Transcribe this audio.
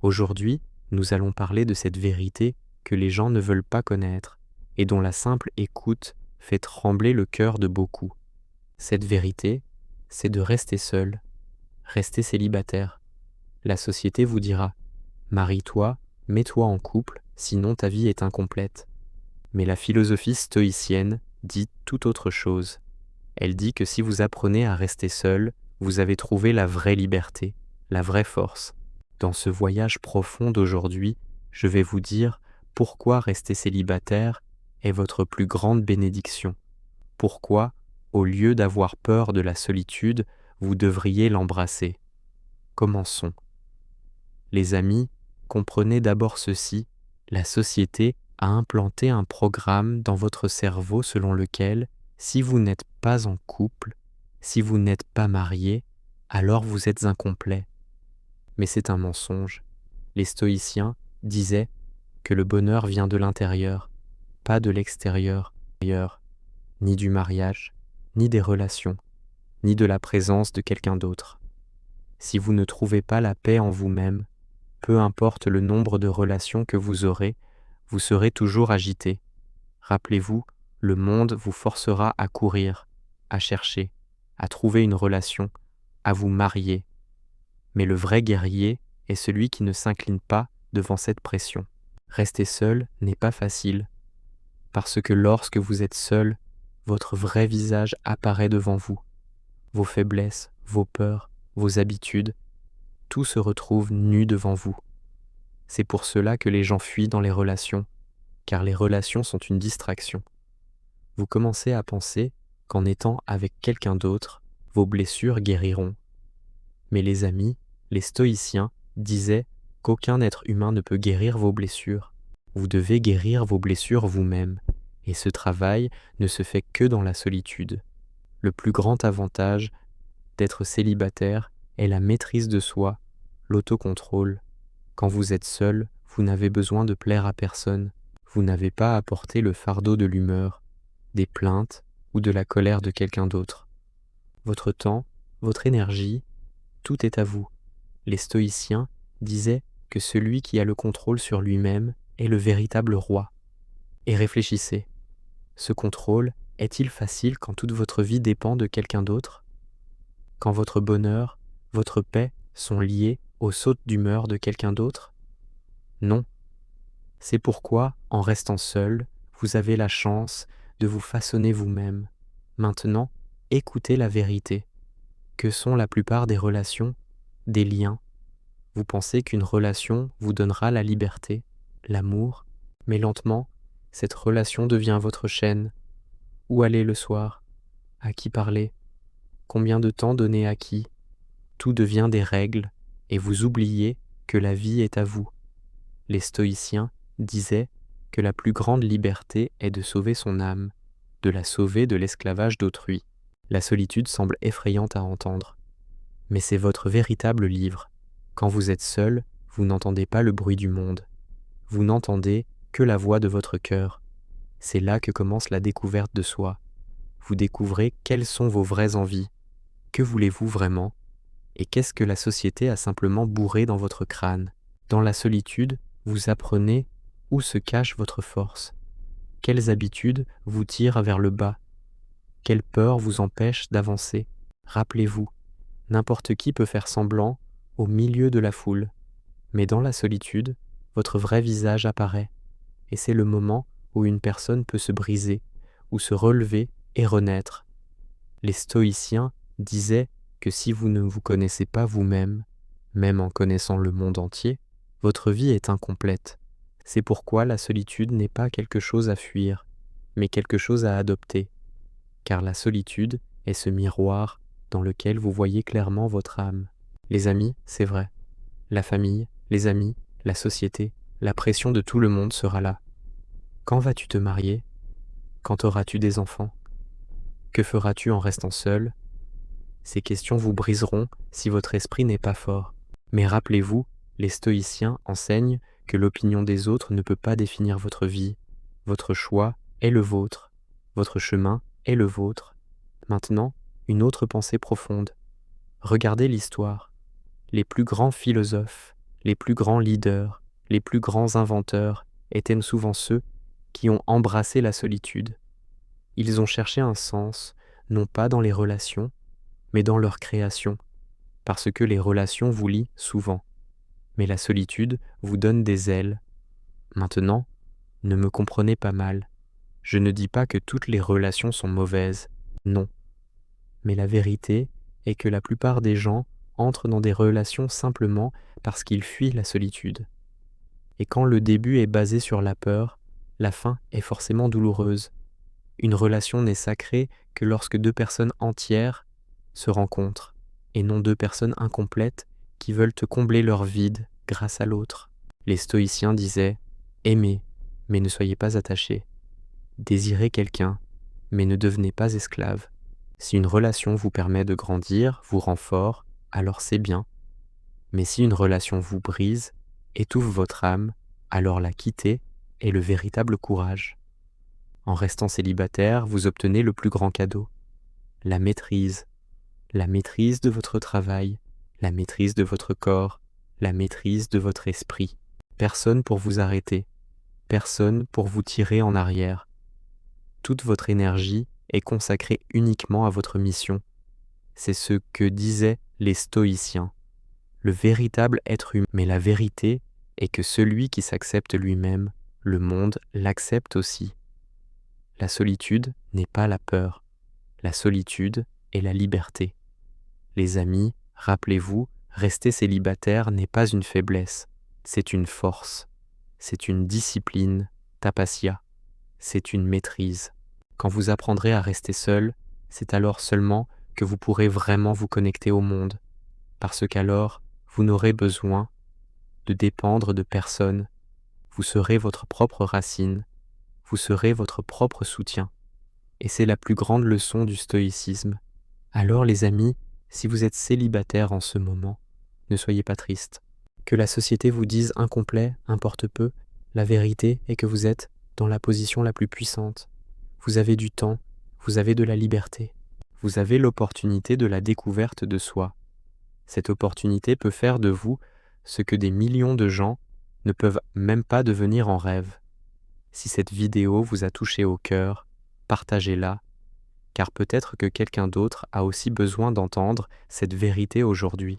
Aujourd'hui, nous allons parler de cette vérité que les gens ne veulent pas connaître et dont la simple écoute fait trembler le cœur de beaucoup. Cette vérité, c'est de rester seul, rester célibataire. La société vous dira « Marie-toi, mets-toi en couple, sinon ta vie est incomplète ». Mais la philosophie stoïcienne dit tout autre chose. Elle dit que si vous apprenez à rester seul, vous avez trouvé la vraie liberté, la vraie force. Dans ce voyage profond d'aujourd'hui, je vais vous dire pourquoi rester célibataire est votre plus grande bénédiction. Pourquoi, au lieu d'avoir peur de la solitude, vous devriez l'embrasser. Commençons. Les amis, comprenez d'abord ceci, la société a implanté un programme dans votre cerveau selon lequel, si vous n'êtes pas en couple, si vous n'êtes pas marié, alors vous êtes incomplet. Mais c'est un mensonge. Les stoïciens disaient que le bonheur vient de l'intérieur, pas de l'extérieur, ni du mariage, ni des relations, ni de la présence de quelqu'un d'autre. Si vous ne trouvez pas la paix en vous-même, peu importe le nombre de relations que vous aurez, vous serez toujours agité. Rappelez-vous, le monde vous forcera à courir, à chercher, à trouver une relation, à vous marier. Mais le vrai guerrier est celui qui ne s'incline pas devant cette pression. Rester seul n'est pas facile, parce que lorsque vous êtes seul, votre vrai visage apparaît devant vous. Vos faiblesses, vos peurs, vos habitudes, tout se retrouve nu devant vous. C'est pour cela que les gens fuient dans les relations, car les relations sont une distraction. Vous commencez à penser qu'en étant avec quelqu'un d'autre, vos blessures guériront. Mais les amis, les stoïciens disaient qu'aucun être humain ne peut guérir vos blessures. Vous devez guérir vos blessures vous-même, et ce travail ne se fait que dans la solitude. Le plus grand avantage d'être célibataire est la maîtrise de soi, l'autocontrôle. Quand vous êtes seul, vous n'avez besoin de plaire à personne. Vous n'avez pas à porter le fardeau de l'humeur, des plaintes ou de la colère de quelqu'un d'autre. Votre temps, votre énergie, tout est à vous. Les stoïciens disaient que celui qui a le contrôle sur lui-même est le véritable roi. Et réfléchissez, ce contrôle est-il facile quand toute votre vie dépend de quelqu'un d'autre? Quand votre bonheur, votre paix sont liés aux sautes d'humeur de quelqu'un d'autre? Non. C'est pourquoi, en restant seul, vous avez la chance de vous façonner vous-même. Maintenant, écoutez la vérité. Que sont la plupart des relations? Des liens. Vous pensez qu'une relation vous donnera la liberté, l'amour, mais lentement, cette relation devient votre chaîne. Où aller le soir? À qui parler? Combien de temps donner à qui? Tout devient des règles, et vous oubliez que la vie est à vous. Les stoïciens disaient que la plus grande liberté est de sauver son âme, de la sauver de l'esclavage d'autrui. La solitude semble effrayante à entendre, mais c'est votre véritable livre. Quand vous êtes seul, vous n'entendez pas le bruit du monde. Vous n'entendez que la voix de votre cœur. C'est là que commence la découverte de soi. Vous découvrez quelles sont vos vraies envies. Que voulez-vous vraiment? Et qu'est-ce que la société a simplement bourré dans votre crâne? Dans la solitude, vous apprenez où se cache votre force. Quelles habitudes vous tirent vers le bas? Quelle peur vous empêche d'avancer? Rappelez-vous, n'importe qui peut faire semblant au milieu de la foule. Mais dans la solitude, votre vrai visage apparaît. Et c'est le moment où une personne peut se briser, ou se relever et renaître. Les stoïciens disaient que si vous ne vous connaissez pas vous-même, même en connaissant le monde entier, votre vie est incomplète. C'est pourquoi la solitude n'est pas quelque chose à fuir, mais quelque chose à adopter. Car la solitude est ce miroir dans lequel vous voyez clairement votre âme. Les amis, c'est vrai. La famille, les amis, la société, la pression de tout le monde sera là. Quand vas-tu te marier? Quand auras-tu des enfants? Que feras-tu en restant seul? Ces questions vous briseront si votre esprit n'est pas fort. Mais rappelez-vous, les stoïciens enseignent que l'opinion des autres ne peut pas définir votre vie. Votre choix est le vôtre. Votre chemin est le vôtre. Maintenant, une autre pensée profonde. Regardez l'histoire. Les plus grands philosophes, Les plus grands leaders, les plus grands inventeurs étaient souvent ceux qui ont embrassé la solitude. Ils ont cherché un sens, non pas dans les relations, mais dans leur création, parce que les relations vous lient souvent, mais la solitude vous donne des ailes. Maintenant, ne me comprenez pas mal. Je ne dis pas que toutes les relations sont mauvaises, non. Mais la vérité est que la plupart des gens entrent dans des relations simplement parce qu'ils fuient la solitude. Et quand le début est basé sur la peur, la fin est forcément douloureuse. Une relation n'est sacrée que lorsque deux personnes entières se rencontrent, et non deux personnes incomplètes qui veulent te combler leur vide grâce à l'autre. Les stoïciens disaient « Aimez, mais ne soyez pas attachés. Désirez quelqu'un, mais ne devenez pas esclave. Si une relation vous permet de grandir, vous rend fort, alors c'est bien. Mais si une relation vous brise, étouffe votre âme, alors la quitter est le véritable courage. En restant célibataire, vous obtenez le plus grand cadeau, la maîtrise de votre travail, la maîtrise de votre corps, la maîtrise de votre esprit. Personne pour vous arrêter, personne pour vous tirer en arrière. Toute votre énergie est consacrée uniquement à votre mission. C'est ce que disaient les stoïciens. Le véritable être humain, mais la vérité est que celui qui s'accepte lui-même, le monde l'accepte aussi. La solitude n'est pas la peur, la solitude est la liberté. Les amis, rappelez-vous, rester célibataire n'est pas une faiblesse, c'est une force, c'est une discipline, tapasya, c'est une maîtrise. Quand vous apprendrez à rester seul, c'est alors seulement que vous pourrez vraiment vous connecter au monde, parce qu'alors, vous n'aurez besoin de dépendre de personne. Vous serez votre propre racine, vous serez votre propre soutien. Et c'est la plus grande leçon du stoïcisme. Alors les amis, si vous êtes célibataire en ce moment, ne soyez pas tristes. Que la société vous dise incomplet importe peu, la vérité est que vous êtes dans la position la plus puissante. Vous avez du temps, vous avez de la liberté. Vous avez l'opportunité de la découverte de soi. Cette opportunité peut faire de vous ce que des millions de gens ne peuvent même pas devenir en rêve. Si cette vidéo vous a touché au cœur, partagez-la, car peut-être que quelqu'un d'autre a aussi besoin d'entendre cette vérité aujourd'hui.